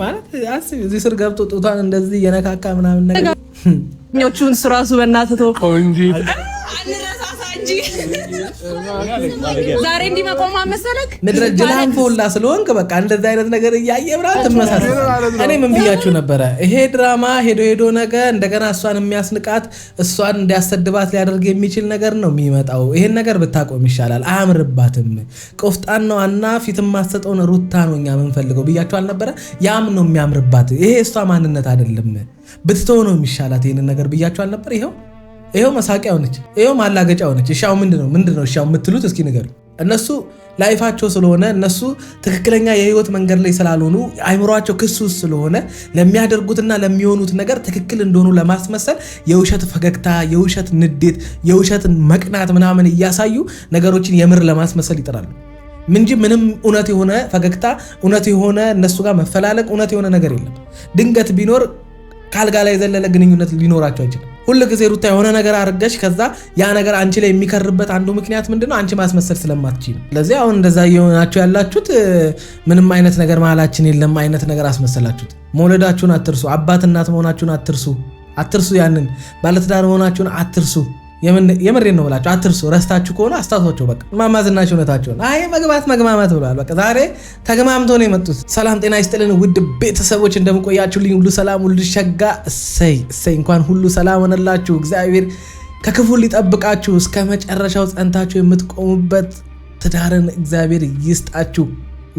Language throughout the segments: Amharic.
ማለት አስቢ እዚህ ስር ገብቶ ጡቷን እንደዚህ የነካካ ምናምን ነገር ኞቹን ስራሱ በእናትህ ቆንጂ አንረሳሳ እንጂ ዛሬ እንዲህ መቆም መሰለክ ምድረ ጅላን ፎላ ስለሆንክ በቃ እንደዛ አይነት ነገር እያየብራት ተመሳሳይ እኔ ምን ብያችሁ ነበረ ይሄ ድራማ ሄዶ ነገር እንደገና እሷን የሚያስንቃት እሷን እንዲያሰድባት ሊያደርግ የሚችል ነገር ነው የሚመጣው ይሄን ነገር ብታቆም ይሻላል አያምርባትም ቆፍጣናው እና ፊትም ማሰጠውን ሩታ ነው እኛ ምን ፈልገው ብያችሁ አልነበረ ያም ነው የሚያምርባት ይሄ እሷ ማንነት አይደለም ብትተው ነው የሚሻላት ይሄን ነገር ብያችሁ አልነበረ ይሄው መሳቂያ ሆነች ይሄው ማላገጫ ሆነች እሻው ምንድነው እሻው የምትሉት እስኪ ንገሩ እነሱ ላይፋቸው ስለሆነ እነሱ ትክክለኛ የህይወት መንገድ ላይ ስላልሆኑ አይምሮአቸው ክሱስ ስለሆነ ለሚያደርጉትና ለሚሆኑት ነገር ትክክል እንደሆኑ ለማስመሰል የውሸት ፈገግታ የውሸት ንዴት የውሸት መቅናት ምናምን እያሳዩ ነገሮችን የምር ለማስመሰል ይጥራሉ እንጂ ምንም እውነት የሆነ ፈገግታ እውነት የሆነ እነሱ ጋር መፈላለቅ እውነት የሆነ ነገር የለም ድንገት ቢኖር ካልጋ ላይ ዘለለ ግንኙነት ሊኖራቸው አይችልም ሁሉ ጊዜ ሩታ የሆነ ነገር አርገሽ ከዛ ያ ነገር አንቺ ላይ የሚከርበት አንዱ ምክንያት ምንድነው አንቺ ማስመሰል ስለማትችይ ነው ስለዚህ አሁን እንደዛ እየሆናችሁ ያላችሁት ምንም አይነት ነገር መሀላችን የለም አይነት ነገር አስመሰላችሁት መውለዳችሁን አትርሱ አባት እናት መሆናችሁን አትርሱ ያንን ባለትዳር መሆናችሁን አትርሱ የምሬን ነው ብላችሁ አትርሱ ረስታችሁ ከሆነ አስታውሷቸው በቃ ማማዝናችሁ ነታችሁ አይ መግማማት ብለዋል በቃ ዛሬ ተገማምቶ ነው የመጡት ሰላም ጤና ይስጥልን ውድ ቤተሰቦች እንደምቆያችሁልኝ ሁሉ ሰላም ሁሉ ሸጋ እሰይ እንኳን ሁሉ ሰላም ሆነላችሁ እግዚአብሔር ከክፉ ሊጠብቃችሁ እስከ መጨረሻው ጸንታችሁ የምትቆሙበት ትዳርን እግዚአብሔር ይስጣችሁ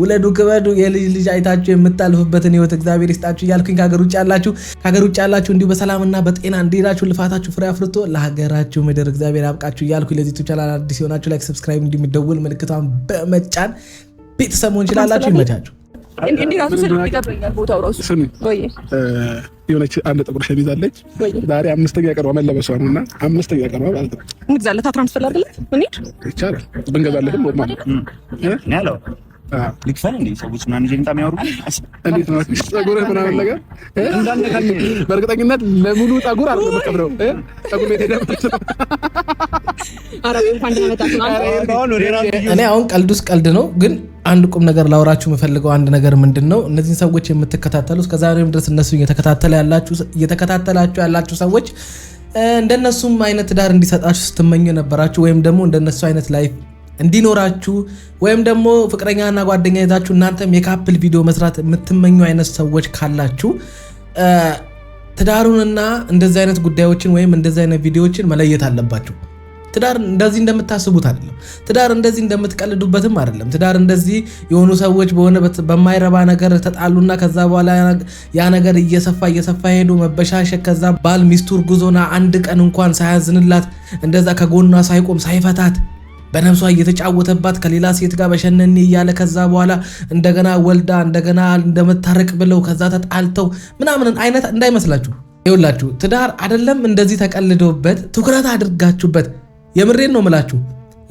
ወለዱ ከበዱ የልጅ አይታችሁ የምታልፉበትን ህይወት እግዚአብሔር ይስጣችሁ ያልኩኝ ከሀገር ውጭ ያላችሁ እንዲሁ በሰላምና በጤና እንዲራችሁ ልፋታችሁ ፍሬ አፍርቶ ለሀገራችሁ ምድር እግዚአብሔር ያብቃችሁ ያልኩኝ ለዚህ ቻናል አዲስ ሆናችሁ ላይክ ሰብስክራይብ እንዲደውል ምልክቷን በመጫን ቤተሰብ መሆን ይችላልላችሁ ይመቻችሁ እንዲራሱ ስለሚቀበኛል ቦታው ራሱ ወይ የሆነች አንድ ጥቁር ሸሚዝ አለች ዛሬ አምስተኛ ቀርባ መለበሷ ነውና አምስተኛ ቀርባ ማለት ነው እንግዛለታ ትራንስፈር አድርገለት ምን ይቻላል ብንገዛለትም ወማ ያለው ልክፈል እንዴ ሰዎች ምናምን ይጀምጣ የሚያወሩ እንዴት ነው ፀጉርህ ምናምን ነገር እንዳንነካኝ በእርግጠኝነት ለሙሉ ፀጉር አለ መቀብረው ፀጉር ቤት ሄደህ አረ እንኳን እኔ አሁን ቀልዱስ ቀልድ ነው ግን አንድ ቁም ነገር ላወራችሁ የምፈልገው አንድ ነገር ምንድነው እነዚህ ሰዎች የምትከታተሉት ከዛሬም ድረስ እነሱ እየተከታተላችሁ ያላችሁ ሰዎች እንደነሱም አይነት ትዳር እንዲሰጣችሁ ስትመኙ ነበራችሁ ወይም ደግሞ እንደነሱ አይነት ላይፍ እንዲኖራችሁ ወይም ደግሞ ፍቅረኛና ጓደኛ ይዛችሁ እናንተም የካፕል ቪዲዮ መስራት የምትመኙ አይነት ሰዎች ካላችሁ ትዳሩንና እንደዚህ አይነት ጉዳዮችን ወይም እንደዚህ አይነት ቪዲዮዎችን መለየት አለባችሁ ትዳር እንደዚህ እንደምታስቡት አይደለም ትዳር እንደዚህ እንደምትቀልዱበትም አይደለም ትዳር እንደዚህ የሆኑ ሰዎች በማይረባ ነገር ተጣሉና ከዛ በኋላ ያ ነገር እየሰፋ ሄዶ መበሻሸክ ከዛ ባል ሚስቱ እርጉዞና አንድ ቀን እንኳን ሳያዝንላት እንደዛ ከጎኗ ሳይቆም ሳይፈታት በነፍሷ እየተጫወተባት ከሌላ ሴት ጋር በሸነኔ እያለ ከዛ በኋላ እንደገና ወልዳ እንደገና እንደመታረቅ ብለው ከዛ ተጣልተው ምናምን አይነት እንዳይመስላችሁ ይኸውላችሁ ትዳር አይደለም እንደዚህ ተቀልዶበት ትኩረት አድርጋችሁበት የምሬን ነው የምላችሁ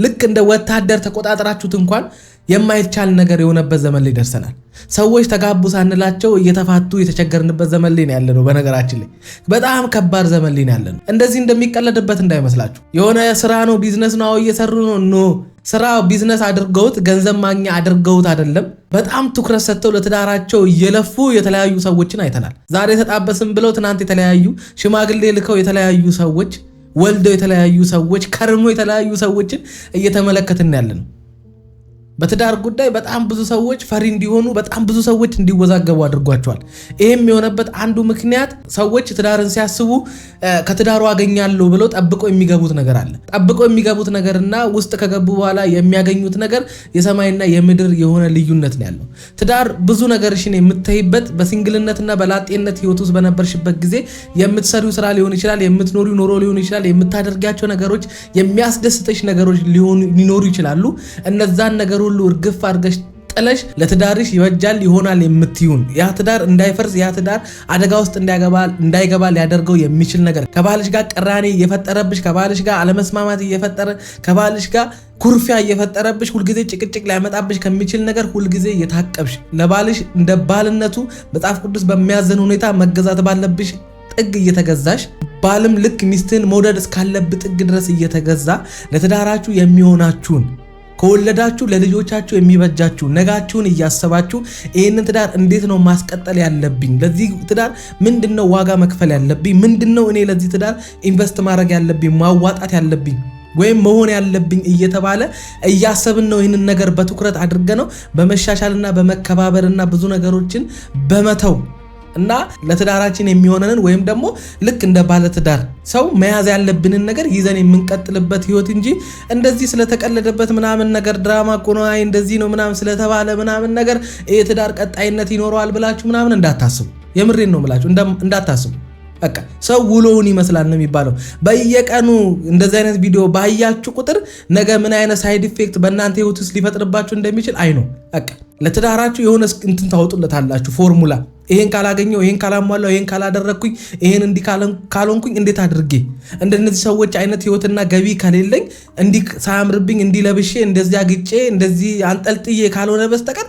ልክ እንደ ወታደር ተቆጣጣራችሁት እንኳን የማይቻል ነገር የሆነበት ዘመን ላይ ደርሰናል ሰዎች ተጋቡ ሳንላቸው እየተፋቱ የተቸገርንበት ዘመን ላይ ያለነው በነገራችን ላይ በጣም ከባድ ዘመን ላይ ያለነው እንደዚህ እንደሚቀለድበት እንዳይመስላችሁ የሆነ ስራ ነው ቢዝነስ ነው እየሰሩ ነው ስራ ቢዝነስ አድርገውት ገንዘብ ማግኛ አድርገውት አይደለም በጣም ትኩረት ሰጥተው ለትዳራቸው እየለፉ የተለያዩ ሰዎችን አይተናል ዛሬ ተጣበስም ብለው ትናንት የተለያዩ ሽማግሌ ልከው የተለያዩ ሰዎች ወልደው የተለያዩ ሰዎች ከርሞ የተለያዩ ሰዎችን እየተመለከትን ያለነው በትዳር ጉዳይ በጣም ብዙ ሰዎች ፈሪ እንዲሆኑ በጣም ብዙ ሰዎች እንዲወዛገቡ አድርጓቸዋል ይሄም የሆነበት አንዱ ምክንያት ሰዎች ትዳርን ሲያስቡ ከትዳሩ አገኛለሁ ብለው ጠብቀው የሚገቡት ነገር አለ ጠብቀው የሚገቡት ነገርና ውስጥ ከገቡ በኋላ የሚያገኙት ነገር የሰማይና የምድር የሆነ ልዩነት ነው ያለው ትዳር ብዙ ነገርሽን የምትተይበት በሲንግልነትና በላጤነት ህይወት ውስጥ በነበርሽበት ጊዜ የምትሰሪው ስራ ሊሆን ይችላል የምትኖሪው ኑሮ ሊሆን ይችላል የምታደርጋቸው ነገሮች የሚያስደስተሽ ነገሮች ሊኖሩ ይችላሉ እነዛን ነገር ሁሉ እርግፍ አድርገሽ ጥለሽ ለትዳርሽ ይወጃል ይሆናል የምትዩን ያ ትዳር እንዳይፈርስ ያ ትዳር አደጋ ውስጥ እንዳይገባ ሊያደርገው የሚችል ነገር ከባልሽ ጋር ቅራኔ እየፈጠረብሽ ከባልሽ ጋር አለመስማማት እየፈጠረ ከባልሽ ጋር ኩርፊያ እየፈጠረብሽ ሁልጊዜ ጭቅጭቅ ሊያመጣብሽ ከሚችል ነገር ሁልጊዜ እየታቀብሽ ለባልሽ እንደ ባልነቱ መጽሐፍ ቅዱስ በሚያዘን ሁኔታ መገዛት ባለብሽ ጥግ እየተገዛሽ ባልም ልክ ሚስትን መውደድ እስካለብ ጥግ ድረስ እየተገዛ ለትዳራችሁ የሚሆናችሁን ከወለዳችሁ ለልጆቻችሁ የሚበጃችሁ ነጋችሁን እያሰባችሁ ይሄንን ትዳር እንዴት ነው ማስቀጠል ያለብኝ? ለዚህ ትዳር ምንድነው ዋጋ መክፈል ያለብኝ? ምንድነው እኔ ለዚህ ትዳር ኢንቨስት ማድረግ ያለብኝ ማዋጣት ያለብኝ ወይም መሆን ያለብኝ እየተባለ እያሰብን ነው። ይህንን ነገር በትኩረት አድርገነው በመሻሻልና በመከባበርና ብዙ ነገሮችን በመተው እና ለትዳራችን የሚሆነንን ወይም ደግሞ ልክ እንደ ባለ ትዳር ሰው መያዝ ያለብንን ነገር ይዘን የምንቀጥልበት ህይወት እንጂ እንደዚህ ስለተቀለደበት ምናምን ነገር ድራማ እኮ ነው አይ እንደዚህ ነው ምናምን ስለተባለ ምናምን ነገር የትዳር ቀጣይነት ይኖረዋል ብላችሁ ምናምን እንዳታስቡ። የምሬን ነው የምላችሁ እንዳታስቡ። በቃ ሰው ውሎውን ይመስላል ነው የሚባለው። በየቀኑ እንደዚህ አይነት ቪዲዮ ባያችሁ ቁጥር ነገ ምን አይነት ሳይድ ኢፌክት በእናንተ ህይወት ውስጥ ሊፈጥርባችሁ እንደሚችል አይ ነው። በቃ ለትዳራችሁ የሆነ እንትን ታወጡለታላችሁ ፎርሙላ። ይሄን ካላገኘው፣ ይሄን ካላሟላው፣ ይሄን ካላደረኩኝ፣ ይሄን እንዲ ካልሆንኩኝ እንዴት አድርጌ እንደነዚህ ሰዎች አይነት ህይወትና ገቢ ከሌለኝ እንዲ ሳያምርብኝ እንዲ ለብሼ እንደዚህ አግጬ እንደዚህ አንጠልጥዬ ካልሆነ በስተቀር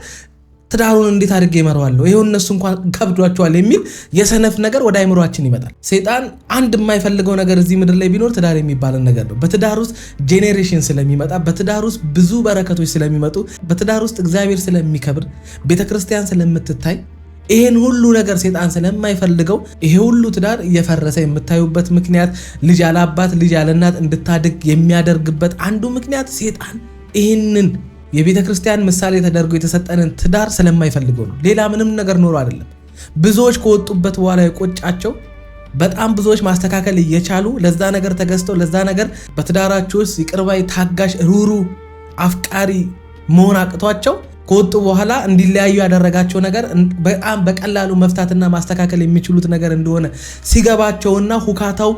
ትዳሩን እንዴት አድርጌ እመራዋለሁ? ይሄው እነሱ እንኳን ከብዷቸዋል የሚል የሰነፍ ነገር ወደ አይምሮአችን ይመጣል። ሰይጣን አንድ የማይፈልገው ነገር እዚህ ምድር ላይ ቢኖር ትዳር የሚባልን ነገር ነው። በትዳር ውስጥ ጄኔሬሽን ስለሚመጣ፣ በትዳር ውስጥ ብዙ በረከቶች ስለሚመጡ፣ በትዳር ውስጥ እግዚአብሔር ስለሚከብር፣ ቤተክርስቲያን ስለምትታይ፣ ይሄን ሁሉ ነገር ሰይጣን ስለማይፈልገው ይሄ ሁሉ ትዳር እየፈረሰ የምታዩበት ምክንያት ልጅ ያለ አባት ልጅ ያለ እናት እንድታድግ የሚያደርግበት አንዱ ምክንያት ሰይጣን ይህንን የቤተ ክርስቲያን ምሳሌ ተደርጎ የተሰጠንን ትዳር ስለማይፈልገው ነው። ሌላ ምንም ነገር ኖሮ አይደለም። ብዙዎች ከወጡበት በኋላ የቆጫቸው በጣም ብዙዎች ማስተካከል እየቻሉ ለዛ ነገር ተገዝተው ለዛ ነገር በትዳራቸው ውስጥ ይቅር ባይ፣ ታጋሽ፣ ሩሩ፣ አፍቃሪ መሆን አቅቷቸው ከወጡ በኋላ እንዲለያዩ ያደረጋቸው ነገር በጣም በቀላሉ መፍታትና ማስተካከል የሚችሉት ነገር እንደሆነ ሲገባቸውና ሁካታው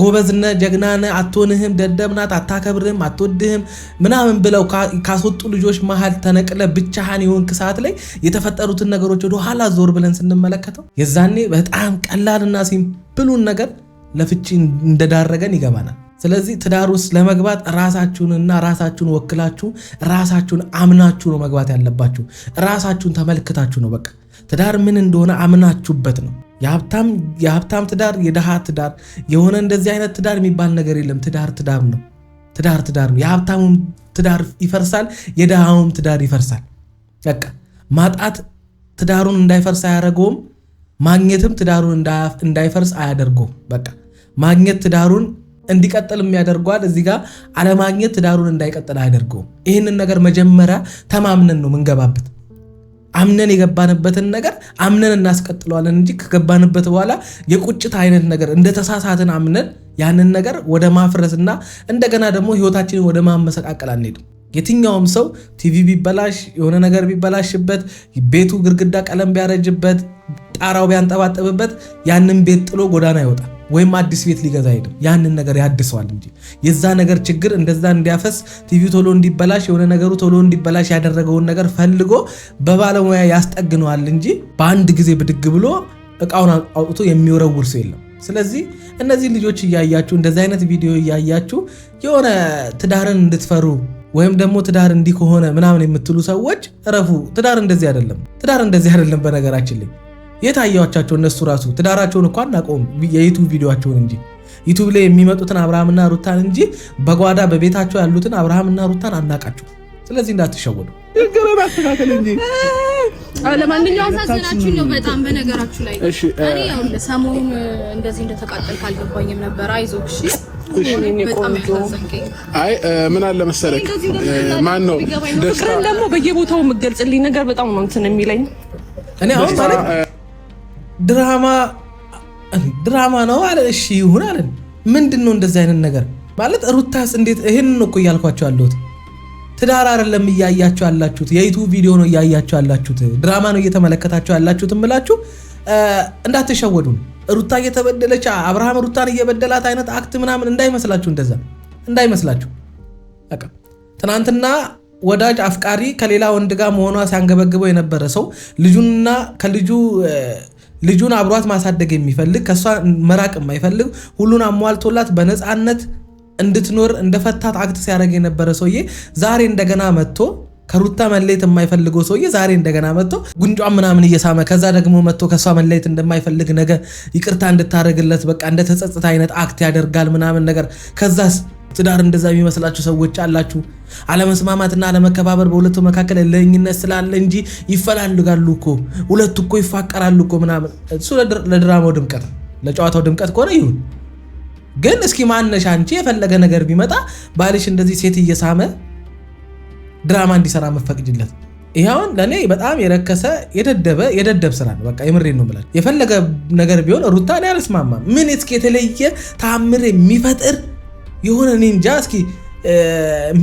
ጎበዝነ ጀግናነ አትሆንህም ደደብናት አታከብርህም አትወድህም ምናምን ብለው ካስወጡ ልጆች መሃል ተነቅለ ብቻህን የሆንክ ሰዓት ላይ የተፈጠሩትን ነገሮች ወደ ኋላ ዞር ብለን ስንመለከተው የዛኔ በጣም ቀላልና ሲምፕሉን ነገር ለፍቺ እንደዳረገን ይገባናል። ስለዚህ ትዳር ውስጥ ለመግባት ራሳችሁን ወክላችሁ ራሳችሁን አምናችሁ ነው መግባት ያለባችሁ። ራሳችሁን ተመልክታችሁ ነው በቃ ትዳር ምን እንደሆነ አምናችሁበት ነው። የሀብታም ትዳር፣ የደሃ ትዳር፣ የሆነ እንደዚህ አይነት ትዳር የሚባል ነገር የለም። ትዳር ነው። ትዳር ነው። የሀብታሙም ትዳር ይፈርሳል፣ የደሃውም ትዳር ይፈርሳል። በቃ ማጣት ትዳሩን እንዳይፈርስ አያደርገውም፣ ማግኘትም ትዳሩን እንዳይፈርስ አያደርገውም። በቃ ማግኘት ትዳሩን እንዲቀጥል የሚያደርገዋል። እዚህ ጋር አለማግኘት ትዳሩን እንዳይቀጥል አያደርገውም። ይህንን ነገር መጀመሪያ ተማምነን ነው ምንገባበት። አምነን የገባንበትን ነገር አምነን እናስቀጥለዋለን እንጂ ከገባንበት በኋላ የቁጭት አይነት ነገር እንደተሳሳትን አምነን ያንን ነገር ወደ ማፍረስና እንደገና ደግሞ ህይወታችንን ወደ ማመሰቃቀል አንሄድም። የትኛውም ሰው ቲቪ ቢበላሽ፣ የሆነ ነገር ቢበላሽበት፣ ቤቱ ግድግዳ ቀለም ቢያረጅበት፣ ጣራው ቢያንጠባጠብበት ያንን ቤት ጥሎ ጎዳና ይወጣል ወይም አዲስ ቤት ሊገዛ ሄድም ያንን ነገር ያድሰዋል እንጂ የዛ ነገር ችግር እንደዛ እንዲያፈስ ቲቪ ቶሎ እንዲበላሽ የሆነ ነገሩ ቶሎ እንዲበላሽ ያደረገውን ነገር ፈልጎ በባለሙያ ያስጠግነዋል እንጂ በአንድ ጊዜ ብድግ ብሎ እቃውን አውጥቶ የሚወረውር ሰው የለም። ስለዚህ እነዚህ ልጆች እያያችሁ እንደዚህ አይነት ቪዲዮ እያያችሁ የሆነ ትዳርን እንድትፈሩ ወይም ደግሞ ትዳር እንዲህ ከሆነ ምናምን የምትሉ ሰዎች እረፉ። ትዳር እንደዚህ አይደለም። በነገራችን ላይ የታያቻቸው እነሱ ራሱ ትዳራቸውን እንኳን አናውቀውም፣ የዩቲዩብ ቪዲዮአቸውን እንጂ ዩቲዩብ ላይ የሚመጡትን አብርሃምና ሩታን እንጂ በጓዳ በቤታቸው ያሉትን አብርሃምና ሩታን አናውቃቸው። ስለዚህ እንዳትሸወዱ። ለማንኛውም አሳዘናችሁ ነው በጣም በነገራችሁ ላይ እኔ ያው ሰሞኑን እንደዚህ እንደተቃጠል ካልገባኝም ነበር። አይዞህ እሺ። አይ ምን አለ መሰለክ ማን ነው ፍቅርን ደግሞ በየቦታው የምገልጽልኝ ነገር በጣም ነው እንትን የሚለኝ። እኔ አሁን ማለት ድራማ ነው አለ። እሺ ይሁን አለ። ምንድነው እንደዚህ አይነት ነገር ማለት? ሩታስ እንዴት ይሄንን ነው እኮ እያልኳቸው ያለሁት። ትዳር አይደለም እያያችሁ ያላችሁት፣ የዩቲዩብ ቪዲዮ ነው እያያችሁ ያላችሁት፣ ድራማ ነው እየተመለከታችሁ ያላችሁት እምላችሁ እንዳትሸወዱ። ሩታ እየተበደለች አብርሃም ሩታን እየበደላት አይነት አክት ምናምን እንዳይመስላችሁ፣ እንደዛ እንዳይመስላችሁ። በቃ ትናንትና ወዳጅ አፍቃሪ ከሌላ ወንድ ጋር መሆኗ ሲያንገበግበው የነበረ ሰው ልጁን አብሯት ማሳደግ የሚፈልግ ከሷ መራቅ የማይፈልግ ሁሉን አሟልቶላት በነፃነት እንድትኖር እንደፈታት አክት ሲያደርግ የነበረ ሰውዬ ዛሬ እንደገና መጥቶ ከሩታ መለየት የማይፈልገው ሰውዬ ዛሬ እንደገና መጥቶ ጉንጯን ምናምን እየሳመ ከዛ ደግሞ መጥቶ ከሷ መለየት እንደማይፈልግ ነገ ይቅርታ እንድታደርግለት በቃ እንደተጸጸተ አይነት አክት ያደርጋል ምናምን ነገር። ከዛስ ትዳር እንደዛ የሚመስላችሁ ሰዎች አላችሁ። አለመስማማትና አለመከባበር በሁለቱ መካከል ለኝነት ስላለ እንጂ ይፈላልጋሉ እኮ ሁለቱ እኮ ይፋቀራሉ እኮ ምናምን። እሱ ለድራማው ድምቀት ለጨዋታው ድምቀት ከሆነ ይሁን። ግን እስኪ ማነሽ አንቺ የፈለገ ነገር ቢመጣ ባልሽ እንደዚህ ሴት እየሳመ ድራማ እንዲሰራ መፈቅጅለት? ይሄውን ለኔ በጣም የረከሰ የደደብ ስራ ነው። በቃ የምሬን ነው ማለት የፈለገ ነገር ቢሆን ሩታ እኔ አልስማማም። ምን እስኪ የተለየ ታምር የሚፈጥር የሆነ እኔ እንጃ። እስኪ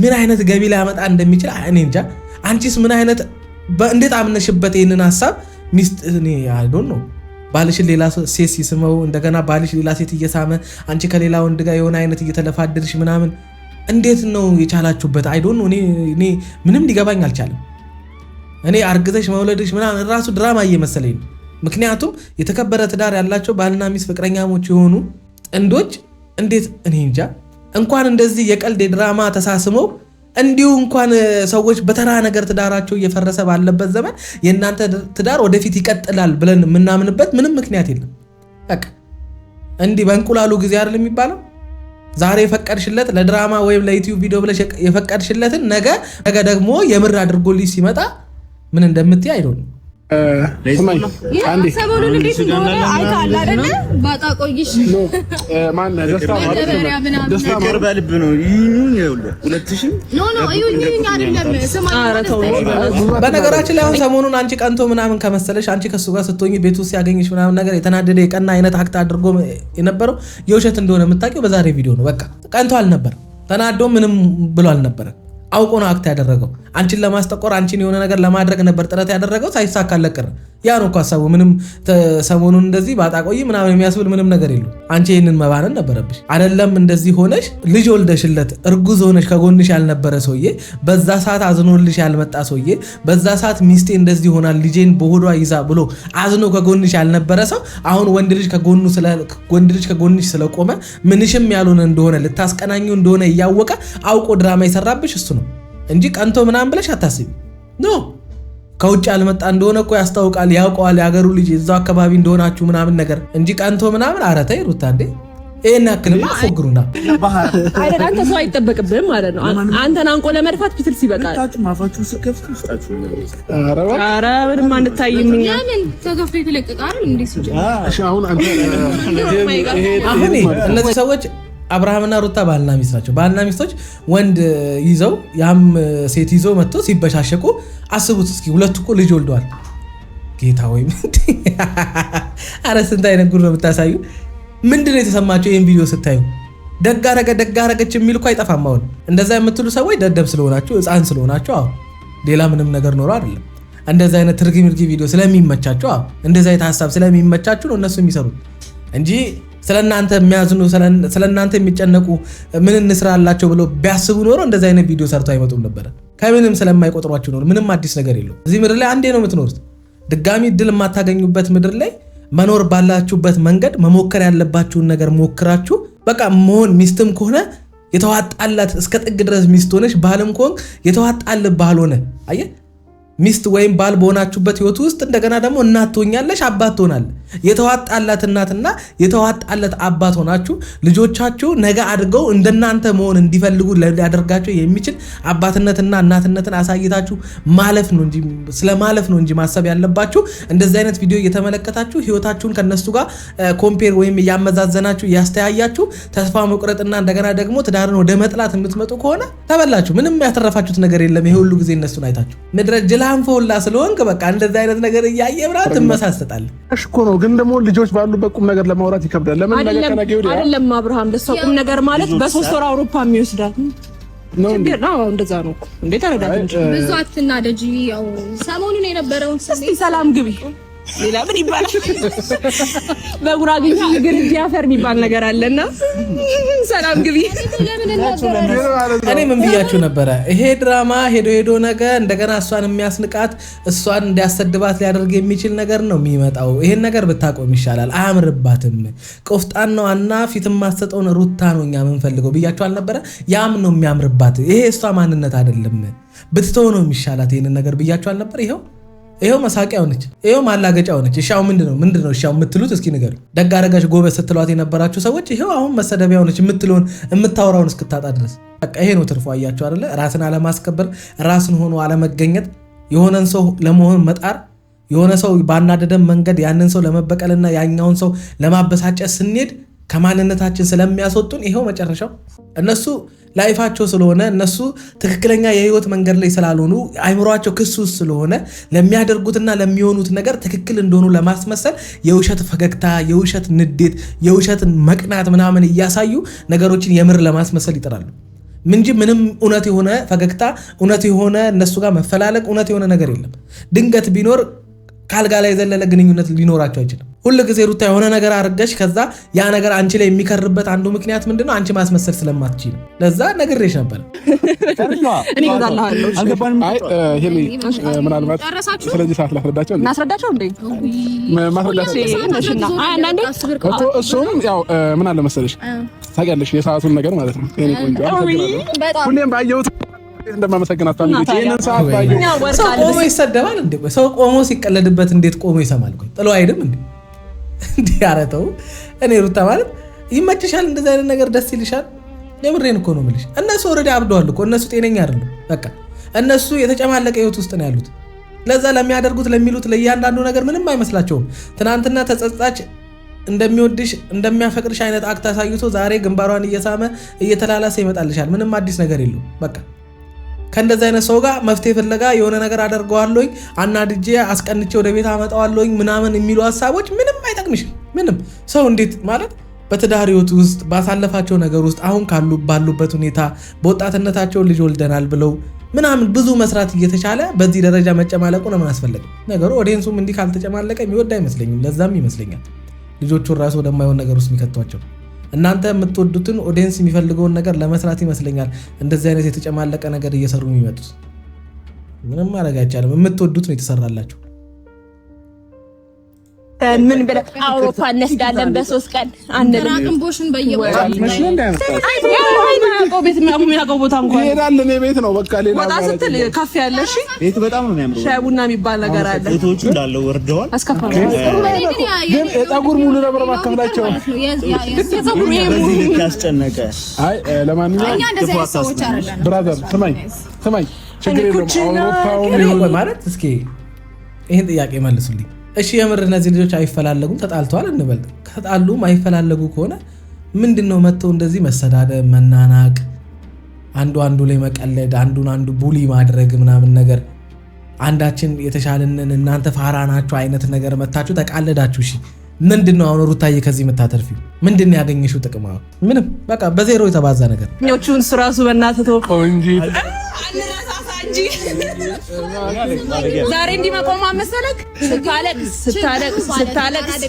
ምን አይነት ገቢ ሊያመጣ እንደሚችል እኔ እንጃ። አንቺስ ምን አይነት እንዴት አምነሽበት ይሄንን ሐሳብ ሚስት እኔ አይ ዶንት ኖ ባልሽ ሌላ ሴት ሲስመው እንደገና ባልሽ ሌላ ሴት እየሳመ አንቺ ከሌላ ወንድ ጋር የሆነ አይነት እየተለፋደርሽ ምናምን እንዴት ነው የቻላችሁበት? አይ ዶንት ኖ እኔ ምንም ሊገባኝ አልቻለም። እኔ አርግዘሽ መውለድሽ ምናምን ራሱ ድራማ እየመሰለኝ ነው። ምክንያቱም የተከበረ ትዳር ያላቸው ባልና ሚስት ፍቅረኛሞች የሆኑ ጥንዶች እንዴት እኔ እንጃ እንኳን እንደዚህ የቀልድ ድራማ ተሳስመው እንዲሁ እንኳን ሰዎች በተራ ነገር ትዳራቸው እየፈረሰ ባለበት ዘመን የእናንተ ትዳር ወደፊት ይቀጥላል ብለን የምናምንበት ምንም ምክንያት የለም። በቃ እንዲህ በእንቁላሉ ጊዜ አይደል የሚባለው? ዛሬ የፈቀድሽለት ለድራማ ወይም ለዩቲዩብ ቪዲዮ ብለሽ የፈቀድሽለትን ነገ ደግሞ የምር አድርጎልሽ ሲመጣ ምን እንደምትይ አይዶን ሰሞኑን እንዴት እንደሆነ አይተሃል አይደለ? ባጣ ቆይሽ ማን ደስታ ማለት ደስታ በልብ ነው። ይሁን ይኸውልህ 2000 ኖ ይሁን አይደለም። በነገራችን ላይ አሁን ሰሞኑን አንቺ ቀንቶ ምናምን ከመሰለሽ አንቺ ከሱ ጋር ስትሆኚ ቤት ውስጥ ያገኝሽ ምናምን ነገር የተናደደ የቀና አይነት አክት አድርጎ የነበረው የውሸት እንደሆነ የምታውቂው በዛሬ ቪዲዮ ነው። በቃ ቀንቶ አልነበረም፣ ተናዶ ምንም ብሎ አልነበረም። አውቆ ነው አክት ያደረገው። አንቺን ለማስጠቆር አንቺን የሆነ ነገር ለማድረግ ነበር ጥረት ያደረገው። ሳይሳካለት ቀረ። ያ ነው እኮ ሐሳቡ። ምንም ሰሞኑን እንደዚህ ባጣቆይ ምናምን የሚያስብል ምንም ነገር የለው። አንቺ ይሄንን መባነን ነበረብሽ አይደለም? እንደዚህ ሆነሽ ልጅ ወልደሽለት እርጉዝ ሆነሽ ከጎንሽ ያልነበረ ሰውዬ፣ በዛ ሰዓት አዝኖልሽ ያልመጣ ሰውዬ፣ በዛ ሰዓት ሚስቴ እንደዚህ ሆናል ልጄን በሆዷ ይዛ ብሎ አዝኖ ከጎንሽ ያልነበረ ሰው አሁን ወንድ ልጅ ከጎንሽ ስለቆመ ምንሽም ያልሆነ እንደሆነ ልታስቀናኙ እንደሆነ እያወቀ አውቆ ድራማ የሰራብሽ እሱ ነው እንጂ ቀንቶ ምናምን ብለሽ አታስቢ። ኖ ከውጭ ያልመጣ እንደሆነ እኮ ያስታውቃል፣ ያውቀዋል፣ ያገሩ ልጅ እዛው አካባቢ እንደሆናችሁ ምናምን ነገር እንጂ ቀንቶ ምናምን። ኧረ ተይ ሩታ እንዴ ይሄን ያክልማ አፎግሩና አይደል? አንተ ሰው አይጠበቅብህም ማለት ነው። አንተን አንቆ ለመድፋት ፊትል ሲበቃል። ማፋችሁ ስከፍቱ ውስጣችሁ ኧረ ምንም አንታይም። ለምን ተከፍቶ የተለቀቃል እንዴ? እሺ አሁን አንተ አሁን እነዚህ ሰዎች አብርሃምና ሩታ ባልና ሚስት ናቸው። ባልና ሚስቶች ወንድ ይዘው ያም ሴት ይዘው መጥቶ ሲበሻሸቁ አስቡት እስኪ። ሁለቱ እኮ ልጅ ወልደዋል። ጌታ ወይ አረ ስንት አይነት ጉድ ነው የምታሳዩ። ምንድነው የተሰማቸው ይሄን ቪዲዮ ስታዩ? ደጋረገች የሚል እኮ አይጠፋም። አሁን እንደዛ የምትሉ ሰዎች ደደብ ስለሆናችሁ ሕፃን ስለሆናችሁ ሌላ ምንም ነገር ኖሮ አይደለም። እንደዛ አይነት ትርጊ ቪዲዮ ስለሚመቻችሁ እንደዛ አይነት ሐሳብ ስለሚመቻችሁ ነው እነሱ የሚሰሩት እንጂ ስለናንተ የሚያዝኑ ስለናንተ የሚጨነቁ ምን እንስራላቸው ብለው ቢያስቡ ኖሮ እንደዛ አይነት ቪዲዮ ሰርተው አይመጡም ነበር። ከምንም ስለማይቆጥሯችሁ ነው። ምንም አዲስ ነገር የለው። እዚህ ምድር ላይ አንዴ ነው የምትኖሩት። ድጋሚ እድል የማታገኙበት ምድር ላይ መኖር ባላችሁበት መንገድ መሞከር ያለባችሁን ነገር ሞክራችሁ በቃ መሆን። ሚስትም ከሆነ የተዋጣላት እስከ ጥግ ድረስ ሚስት ሆነሽ፣ ባልም ከሆነ የተዋጣልህ ባል ሆነ። አየህ ሚስት ወይም ባል በሆናችሁበት ህይወት ውስጥ እንደገና ደግሞ እናት ትሆኛለሽ፣ አባት ትሆናለህ። የተዋጣላት እናትና የተዋጣለት አባት ሆናችሁ ልጆቻችሁ ነገ አድርገው እንደናንተ መሆን እንዲፈልጉ ሊያደርጋቸው የሚችል አባትነትና እናትነትን አሳይታችሁ ማለፍ ነው እንጂ ስለማለፍ ነው እንጂ ማሰብ ያለባችሁ። እንደዚህ አይነት ቪዲዮ እየተመለከታችሁ ህይወታችሁን ከነሱ ጋር ኮምፔር ወይም እያመዛዘናችሁ እያስተያያችሁ ተስፋ መቁረጥና እንደገና ደግሞ ትዳርን ወደ መጥላት የምትመጡ ከሆነ ተበላችሁ። ምንም ያተረፋችሁት ነገር የለም። ይሄ ሁሉ ጊዜ እነሱን አይታችሁ ምድረ አንፎላ ስለሆንክ በቃ እንደዛ አይነት ነገር እያየ ብራት ትመሳሰጣለህ እኮ ነው። ግን ደግሞ ልጆች ባሉበት ቁም ነገር ለማውራት ይከብዳል። ለምን ነገር ከነገ ወዲያ አይደለም አብርሃም፣ ለሷ ቁም ነገር ማለት በ3 ወር አውሮፓ የሚወስዳት ነው እንዴ? ነው እንደዛ ነው እንዴ? ተረዳት እንጂ ብዙ አትናደጂ። ያው ሰሞኑን የነበረውን እስቲ ሰላም ግቢ ሌላ ምን ይባላል? በጉራጌኛ እግር እንዲያፈር የሚባል ነገር አለና ሰላም ግቢ። እኔ ምን ብያችሁ ነበረ? ይሄ ድራማ ሄዶ ነገ እንደገና እሷን የሚያስንቃት እሷን እንዲያሰድባት ሊያደርግ የሚችል ነገር ነው የሚመጣው። ይሄን ነገር ብታቆም ይሻላል። አያምርባትም። ቆፍጣናዋና ፊት ማሰጠውን ሩታ ነው እኛ የምንፈልገው ብያችሁ አልነበረ? ያም ነው የሚያምርባት። ይሄ እሷ ማንነት አይደለም። ብትተው ነው የሚሻላት። ይሄንን ነገር ብያችሁ አልነበረ? ይሄው መሳቂያ ሆነች፣ ይሄው ማላገጫ ሆነች። እሻው ምንድነው እሻው የምትሉት? እስኪ ንገሩ። ደግ አደረጋች ጎበዝ ስትሏት የነበራችሁ ሰዎች ይሄው አሁን መሰደቢያ ሆነች፣ የምታወራውን እስክታጣ ድረስ። በቃ ይሄ ነው ትርፉ። አያችሁ አይደለ? ራስን አለማስከበር፣ ራስን ሆኖ አለመገኘት፣ የሆነን ሰው ለመሆን መጣር፣ የሆነ ሰው ባናደደም መንገድ ያንን ሰው ለመበቀልና ያኛውን ሰው ለማበሳጨት ስንሄድ ከማንነታችን ስለሚያስወጡን ይሄው መጨረሻው እነሱ ላይፋቸው ስለሆነ እነሱ ትክክለኛ የህይወት መንገድ ላይ ስላልሆኑ አይምሯቸው ክሱ ስለሆነ ለሚያደርጉትና ለሚሆኑት ነገር ትክክል እንደሆኑ ለማስመሰል የውሸት ፈገግታ፣ የውሸት ንዴት፣ የውሸት መቅናት ምናምን እያሳዩ ነገሮችን የምር ለማስመሰል ይጥራሉ እንጂ ምንም እውነት የሆነ ፈገግታ፣ እውነት የሆነ እነሱ ጋር መፈላለቅ፣ እውነት የሆነ ነገር የለም። ድንገት ቢኖር ካልጋ ላይ የዘለለ ግንኙነት ሊኖራቸው አይችልም። ሁሉ ጊዜ ሩታ የሆነ ነገር አድርገሽ ከዛ ያ ነገር አንቺ ላይ የሚከርበት አንዱ ምክንያት ምንድነው? አንቺ ማስመሰል ስለማትችል። ለዛ ነግሬሽ ነበር። እኔ ወዳለሁ ምናልባት ስለዚህ ሰዓት ላስረዳቸው እናስረዳቸው እንዴ እሱም ያው ምን አለ መሰለሽ ታውቂያለሽ የሰዓቱን ነገር ማለት ነው። እኔ ቆንጆ ሁሌም ባየሁት እንደማመሰግናት ታንዴት ይሄንን ሰዓት ባየሁ ሰው ቆሞ ይሰደባል እንዴ? ሰው ቆሞ ሲቀለድበት እንዴት ቆሞ ይሰማል? ቆይ ጥሎ አይደም እንዴ? እንዴ አረተው። እኔ ሩታ ማለት ይመችሻል? እንደዚህ አይነት ነገር ደስ ይልሻል? የምሬን እኮ ነው የምልሽ። እነሱ ኦልሬዲ አብደዋል እኮ። እነሱ ጤነኛ አይደሉም። በቃ እነሱ የተጨማለቀ ህይወት ውስጥ ነው ያሉት። ለዛ ለሚያደርጉት ለሚሉት ለእያንዳንዱ ነገር ምንም አይመስላቸውም። ትናንትና ተጸጻች እንደሚወድሽ እንደሚያፈቅርሽ አይነት አክት አሳይቶ ዛሬ ግንባሯን እየሳመ እየተላላሰ ይመጣልሻል። ምንም አዲስ ነገር የለውም። በቃ ከእንደዚህ አይነት ሰው ጋር መፍትሄ ፍለጋ የሆነ ነገር አደርገዋለሁኝ፣ አናድጄ አስቀንቼ ወደ ቤት አመጣዋለሁኝ ምናምን የሚሉ ሀሳቦች ምንም አይጠቅምሽም። ምንም ሰው እንዴት ማለት በትዳር ህይወት ውስጥ ባሳለፋቸው ነገር ውስጥ አሁን ባሉበት ሁኔታ በወጣትነታቸው ልጅ ወልደናል ብለው ምናምን ብዙ መስራት እየተቻለ በዚህ ደረጃ መጨማለቁ ነው ምን አስፈለገ? ነገሩ ኦዲየንሱም እንዲህ ካልተጨማለቀ የሚወድ አይመስለኝም። ለዛም ይመስለኛል ልጆቹን ራሱ ወደማይሆን ነገር ውስጥ የሚከቷቸው። እናንተ የምትወዱትን ኦዲየንስ የሚፈልገውን ነገር ለመስራት ይመስለኛል እንደዚህ አይነት የተጨማለቀ ነገር እየሰሩ የሚመጡት። ምንም ማድረግ አይቻልም። የምትወዱት ነው የተሰራላችሁ። ምን ብለ አውሮፓ እንስዳለን በ3 ቀን አንልም። ራቅምቦሽን በየቦታው ቦታ እንኳን ይሄዳል። እኔ ቤት ነው በቃ ሌላ ወጣ ስትል ካፌ አለ። እሺ ቤቱ በጣም ነው የሚያምረው። ሻይ ቡና የሚባል ነገር አለ። ቤቶቹ እንዳለው ወርደዋል። ግን የፀጉር ሙሉ ነበር ማከፍላቸው የፀጉር በዚህ ልክ ያስጨነቀ። አይ ለማንኛውም እኛ እንደዚህ አይነት ሰዎች አይደለም። ብራዘር ስማኝ ችግር የለውም። አውሮፓው ማለት እስኪ ይሄን ጥያቄ መልሱልኝ። እሺ የምር እነዚህ ልጆች አይፈላለጉም፣ ተጣልተዋል እንበል። ከጣሉም አይፈላለጉ ከሆነ ምንድነው መተው እንደዚህ መሰዳደብ፣ መናናቅ፣ አንዱ ላይ መቀለድ፣ አንዱ ቡሊ ማድረግ ምናምን ነገር፣ አንዳችን የተሻለንን እናንተ ፋራ ናችሁ አይነት ነገር መታችሁ ተቃለዳችሁ። እሺ ምንድነው አሁን ሩታዬ ከዚህ የምታተርፊው? ምንድነው ያገኘሽው ጥቅም? አሁን ምንም በቃ በዜሮ የተባዛ ነገር። ኞቹን ስራሱ በእናትህ እንጂ ዛሬ እንዲመቆም መሰለክ ስታለቅስ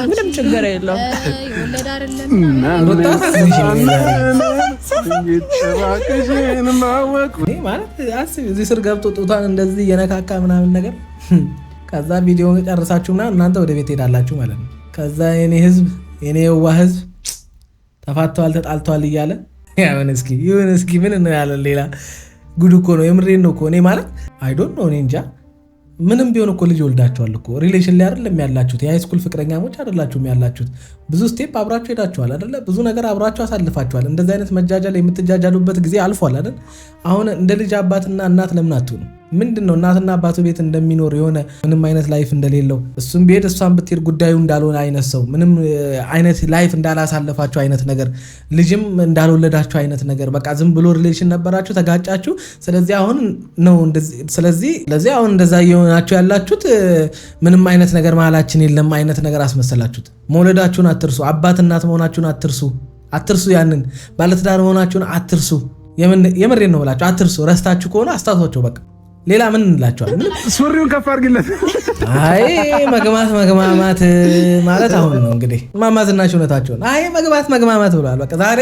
ምንም ችግር የለውም። ይወለድ አይደለም ማለት አስቢ፣ እዚህ ስር ገብቶ ጡቷን እንደዚህ የነካካ ምናምን ነገር ከዛ ቪዲዮ ጨርሳችሁ ምናምን እናንተ ወደ ቤት ሄዳላችሁ ማለት ነው። ከዛ የኔ ህዝብ የኔ የዋ ህዝብ ተፋተዋል ተጣልተዋል እያለ ይሁን እስኪ ምን ነው ያለ ሌላ ጉድ እኮ ነው። የምሬን ነው እኮ እኔ ማለት አይ ዶንት ኖ እኔ እንጃ። ምንም ቢሆን እኮ ልጅ ወልዳችኋል እኮ ሪሌሽን ላይ አይደለም ያላችሁት። የሃይስኩል ፍቅረኛሞች አይደላችሁም ያላችሁት። ብዙ ስቴፕ አብራችሁ ሄዳችኋል አይደለ? ብዙ ነገር አብራችሁ አሳልፋችኋል። እንደዚህ አይነት መጃጃል የምትጃጃሉበት ጊዜ አልፏል አይደል? አሁን እንደ ልጅ አባትና እናት ለምን አትሆኑ? ምንድነው እናትና አባቱ ቤት እንደሚኖር የሆነ ምንም አይነት ላይፍ እንደሌለው እሱም ቤት እሷን ብትሄድ ጉዳዩ እንዳልሆነ አይነት ሰው ምንም አይነት ላይፍ እንዳላሳለፋችሁ አይነት ነገር ልጅም እንዳልወለዳችሁ አይነት ነገር በቃ ዝም ብሎ ሪሌሽን ነበራችሁ፣ ተጋጫችሁ። ስለዚህ አሁን አሁን እንደዛ እየሆናችሁ ያላችሁት ምንም አይነት ነገር መሀላችን የለም አይነት ነገር አስመሰላችሁት። መውለዳችሁን አትርሱ። አባት እናት መሆናችሁን አትርሱ። ያንን ባለትዳር መሆናችሁን አትርሱ። የምሬን ነው ብላችሁ አትርሱ። ረስታችሁ ከሆነ አስታውሷቸው በቃ ሌላ ምን እንላቸዋለን? ሱሪውን ከፍ አድርግለት። አይ መግማት ማለት አሁን ነው እንግዲህ ማማዝናሽ እውነታቸውን። አይ መግማት ብለዋል። በቃ ዛሬ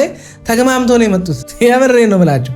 ተገማምቶ ነው የመጡት። የምሬን ነው ብላቸው